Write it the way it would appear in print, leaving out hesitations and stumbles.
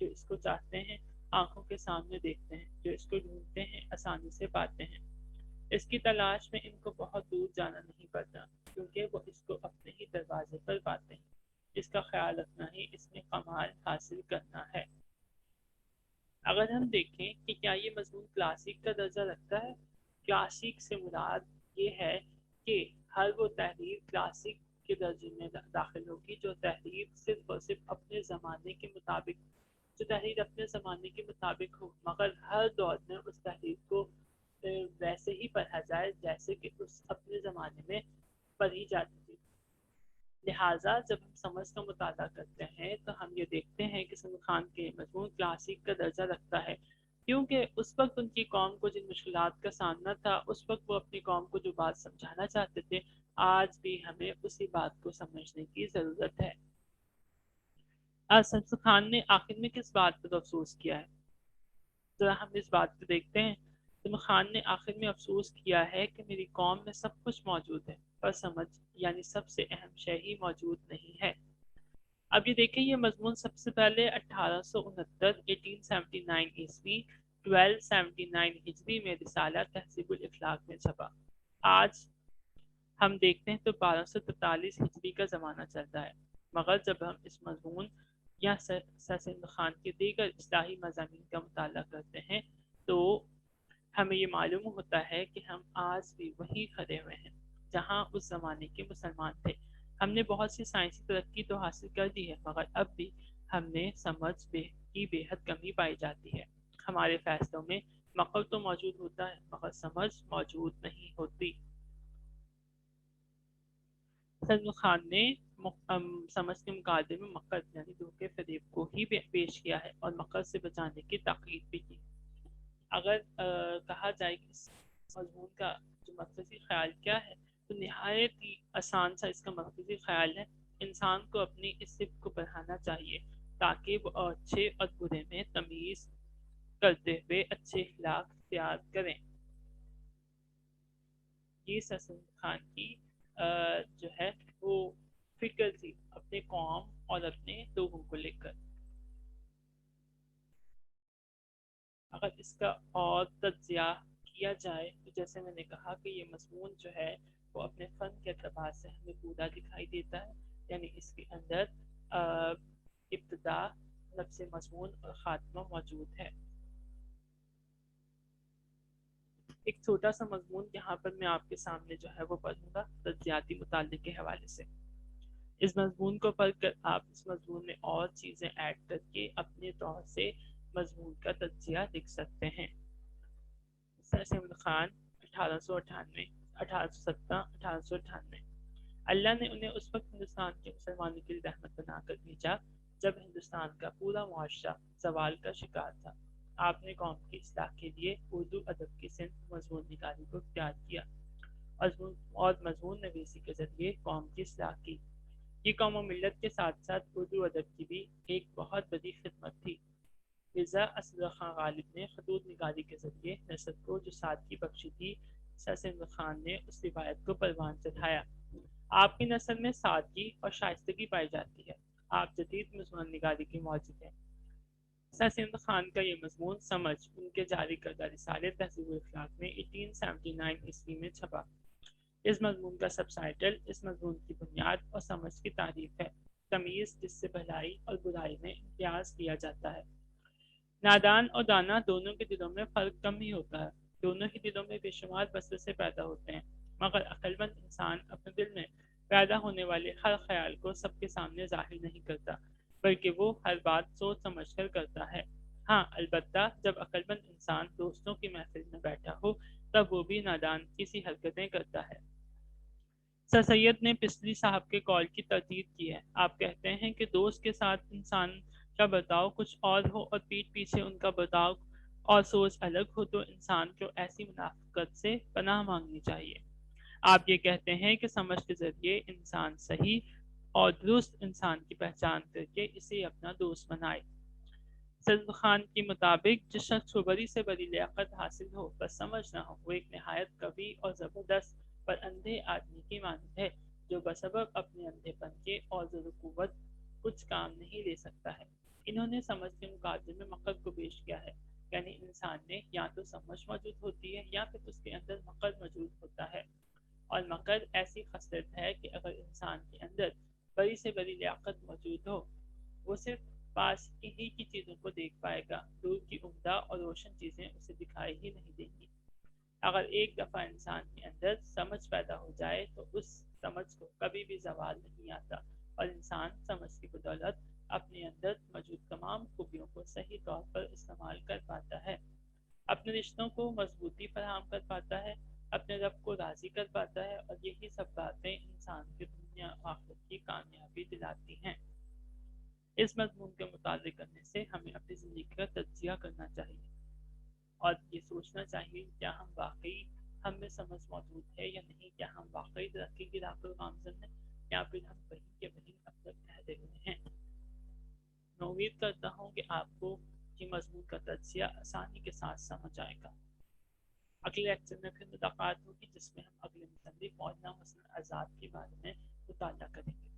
جو اس کو چاہتے ہیں آنکھوں کے سامنے دیکھتے ہیں، جو اس کو ڈھونڈتے ہیں آسانی سے پاتے ہیں۔ اس کی تلاش میں ان کو بہت دور جانا نہیں پڑتا، کیونکہ وہ اس کو اپنے ہی دروازے پر پاتے ہیں۔ اس کا خیال رکھنا ہی اس میں کمال حاصل کرنا ہے۔ اگر ہم دیکھیں کہ کیا یہ مضمون کلاسک کا درجہ رکھتا ہے، کلاسک سے مراد یہ ہے کہ ہر وہ تحریر کلاسک کے درجے میں داخل ہوگی جو تحریر صرف اور صرف اپنے زمانے کے مطابق ہو، مگر ہر دور میں اس تحریر کو ویسے ہی پڑھا جائے جیسے کہ اس اپنے زمانے میں پڑھی جاتی تھی۔ لہٰذا جب ہم سمجھ کا مطالعہ کرتے ہیں تو ہم یہ دیکھتے ہیں کہ سمر خان کے مضمون کلاسک کا درجہ رکھتا ہے، کیونکہ اس وقت ان کی قوم کو جن مشکلات کا سامنا تھا، اس وقت وہ اپنی قوم کو جو بات سمجھانا چاہتے تھے، آج بھی ہمیں اسی بات کو سمجھنے کی ضرورت ہے۔ سمر خان نے آخر میں کس بات پر افسوس کیا ہے؟ ذرا ہم اس بات کو دیکھتے ہیں۔ سمر خان نے آخر میں افسوس کیا ہے کہ میری قوم میں سب کچھ موجود ہے، پر سمجھ یعنی سب سے اہم شے ہی موجود نہیں ہے۔ اب یہ دیکھیں، یہ مضمون سب سے پہلے 1869 عیسوی 1279 ہجری میں رسالہ تہذیب الاخلاق میں چھپا۔ آج ہم دیکھتے ہیں تو 1243 ہجری کا زمانہ چلتا ہے، مگر جب ہم اس مضمون یا سر سمر خان کے دیگر اصلاحی مضامین کا مطالعہ کرتے ہیں تو ہمیں یہ معلوم ہوتا ہے کہ ہم آج بھی وہیں کھڑے ہوئے ہیں جہاں اس زمانے کے مسلمان تھے۔ ہم نے بہت سی سائنسی ترقی تو حاصل کر دی ہے، مگر اب بھی ہم نے سمجھ کی بے حد کمی پائی جاتی ہے۔ ہمارے فیصلوں میں عقل تو موجود ہوتا ہے، مگر سمجھ موجود نہیں ہوتی۔ سمر خان نے سمجھ کے مقابلے میں مقصد یعنی دھوکے فریب کو ہی پیش کیا ہے اور مقصد سے بچانے کی تاکید بھی کی۔ اگر کہا جائے کہ اس مضمون کا جو مرکزی خیال کیا ہے تو نہایت ہی آسان سا اس کا مرکزی خیال ہے، انسان کو اپنی اس صفت کو بڑھانا چاہیے تاکہ وہ اچھے اور برے میں تمیز کرتے ہوئے اچھے اخلاق اختیار کریں۔ یہ سمر خان کی جو ہے وہ فکر تھی اپنے قوم اور اپنے لوگوں کو لے کر۔ اگر اس کا اور تجزیہ کیا جائے تو جیسے میں نے کہا کہ یہ مضمون جو ہے وہ اپنے فن کے اعتبار سے ہمیں پورا دکھائی دیتا ہے، یعنی اس کے اندر ابتدا، لفظ مضمون اور خاتمہ موجود ہے۔ ایک چھوٹا سا مضمون یہاں پر میں آپ کے سامنے جو ہے وہ پڑھوں گا تجزیاتی مطالعے کے حوالے سے۔ اس مضمون کو پڑھ کر آپ اس مضمون میں اور چیزیں ایڈ کر کے اپنے طور سے مضمون کا تجزیہ لکھ سکتے ہیں۔ سر سمر خان 1898 اللہ نے انہیں اس وقت ہندوستان کے مسلمانوں کی رحمت بنا کر بھیجا جب ہندوستان کا پورا معاشرہ زوال کا شکار تھا۔ آپ نے قوم کی اصلاح کے لیے اردو ادب کی صنف مضمون نگاری کو اختیار کیا اور مضمون نویسی کے ذریعے قوم کی اصلاح کی۔ یہ قوم و ملت کے ساتھ ساتھ اردو ادب کی بھی ایک بہت بڑی خدمت تھی۔ مرزا اسداللہ خان غالب نے خطوط نگاری کے ذریعے نثر کو جو سادگی بخشی تھی، سر سمر خان نے اس روایت کو پروان چڑھایا۔ آپ کی نثر میں سادگی اور شائستگی پائی جاتی ہے۔ آپ جدید مضمون نگاری کے موجود ہیں۔ سر سمر خان کا یہ مضمون سمجھ ان کے جاری کردہ رسالے تہذیب الاخلاق میں 1879 عیسوی میں چھپا۔ اس مضمون کا سب ٹائٹل اس مضمون کی بنیاد اور سمجھ کی تعریف ہے، تمیز جس سے بھلائی اور برائی میں امتیاز کیا جاتا ہے۔ نادان اور دانا دونوں کے دلوں میں فرق کم ہی ہوتا ہے، دونوں ہی دلوں میں بے شمار وسوسے پیدا ہوتے ہیں، مگر عقل مند انسان اپنے دل میں پیدا ہونے والے ہر خیال کو سب کے سامنے ظاہر نہیں کرتا، بلکہ وہ ہر بات سوچ سمجھ کر کرتا ہے۔ ہاں البتہ جب عقل مند انسان دوستوں کی محفل میں بیٹھا ہو تب وہ بھی نادان کسی حرکتیں کرتا ہے۔ سر سید نے پسلی صاحب کے قول کی تردید کی ہے۔ آپ کہتے ہیں کہ دوست کے ساتھ انسان کا برتاؤ کچھ اور ہو اور پیٹھ پیچھے ان کا برتاؤ اور سوچ الگ ہو تو انسان کو ایسی منافقت سے پناہ مانگنی چاہیے۔ آپ یہ کہتے ہیں کہ سمجھ کے ذریعے انسان صحیح اور درست انسان کی پہچان کر کے اسے اپنا دوست بنائے۔ سمر خان کے مطابق جس شخص کو بڑی سے بڑی لیاقت حاصل ہو پر سمجھ نہ ہو، وہ ایک نہایت قوی اور زبردست پر اندھے آدمی کی مانند ہے جو بسبب اپنے اندھے پن کے اور زور و قوت کچھ کام نہیں لے سکتا ہے۔ انہوں نے سمجھ کے مقابلے میں مقصد کو پیش کیا ہے، یعنی انسان نے یا تو سمجھ موجود ہوتی ہے یا پھر اس کے اندر مقصد موجود ہوتا ہے، اور مقصد ایسی خصلت ہے کہ اگر انسان کے اندر بڑی سے بڑی لیاقت موجود ہو، وہ صرف پاس ہی کی چیزوں کو دیکھ پائے گا، دور کی عمدہ اور روشن چیزیں اسے دکھائی ہی نہیں دیں گی۔ اگر ایک دفعہ انسان کے اندر سمجھ پیدا ہو جائے تو اس سمجھ کو کبھی بھی زوال نہیں آتا، اور انسان سمجھ کی بدولت اپنے اندر موجود تمام خوبیوں کو صحیح طور پر استعمال کر پاتا ہے، اپنے رشتوں کو مضبوطی فراہم کر پاتا ہے، اپنے رب کو راضی کر پاتا ہے، اور یہی سب باتیں انسان کی دنیا آخرت کی کامیابی دلاتی ہیں۔ اس مضمون کے مطالعے کرنے سے ہمیں اپنی زندگی کا تجزیہ کرنا چاہیے اور یہ سوچنا چاہیے کیا ہم میں سمجھ موجود ہے یا نہیں، کیا ہم واقعی ترقی کی راہ پر گامزن ہیں یا پھر ہم وہیں کے وہیں اب تک ٹھہرے ہوئے ہیں۔ میں امید کرتا ہوں کہ آپ کو یہ مضمون کا تجزیہ آسانی کے ساتھ سمجھ آئے گا۔ اگلے لیکچر میں پھر ملاقات ہوگی جس میں ہم اگلے مصنف مولانا حسن آزاد کے بارے میں مطالعہ کریں گے۔